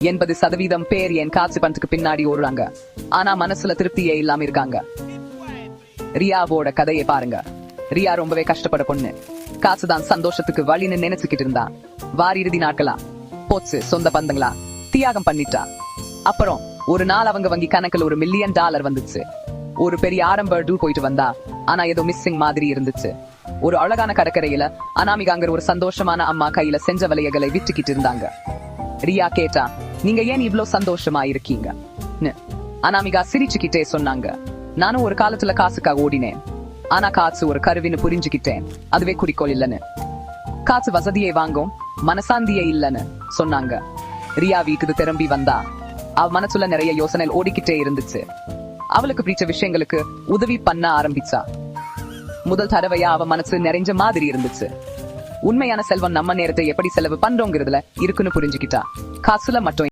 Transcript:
80% பேர் என் காசு பணத்துக்கு பின்னாடி ஓடுறாங்க, ஆனா மனசுல திருப்தியே இல்லாம இருக்காங்க. ரியாவோட கதையை பாருங்க. ரியா ரொம்பவே கஷ்டப்பட பொண்ணு. காசுதான் சந்தோஷத்துக்கு வழின்னு நினைச்சுக்கிட்டு இருந்தா. வார இறுதி நாட்களா போச்சு, சொந்த பந்தங்களா தியாகம் பண்ணிட்டா. அப்புறம் ஒரு நாள் அவங்க வங்கி கணக்குல $1 மில்லியன் வந்துச்சு. ஒரு பெரிய ஆரம்ப போயிட்டு வந்தா, ஆனா ஏதோ மிஸ்ஸிங் மாதிரி இருந்துச்சு. ஒரு அழகான கடற்கரையில அனாமிகாங்கிற ஒரு சந்தோஷமான அம்மா கையில செஞ்ச வளையங்களை விட்டுக்கிட்டு இருந்தாங்க. ரியா கேட்டா, நீங்க ஏன் இவ்ளோ சந்தோஷமா இருக்கீங்க? அனாமிகா சிரிச்சுக்கிட்டே சொன்னாங்க, நானும் ஒரு காலத்துல காசுக்காக ஓடினேன், ஆனா காசு ஒரு கருவின்னு புரிஞ்சுக்கிட்டேன். அதுவே குறிக்கோள் இல்லன்னு. காசு வசதியை வாங்கும், மனசாந்தியே இல்லன்னு சொன்னாங்க. ரியா வீட்டுக்கு திரும்பி வந்தா. அவ மனசுல நிறைய யோசனை ஓடிக்கிட்டே இருந்துச்சு. அவளுக்கு பிடிச்ச விஷயங்களுக்கு உதவி பண்ண ஆரம்பிச்சா. முதல் தடவையா அவ மனசு நிறைஞ்ச மாதிரி இருந்துச்சு. உண்மையான செல்வம் நம்ம நேரத்தை எப்படி செலவு பண்றோங்கிறதுல இருக்குன்னு புரிஞ்சுக்கிட்டா. காசுல மட்டும்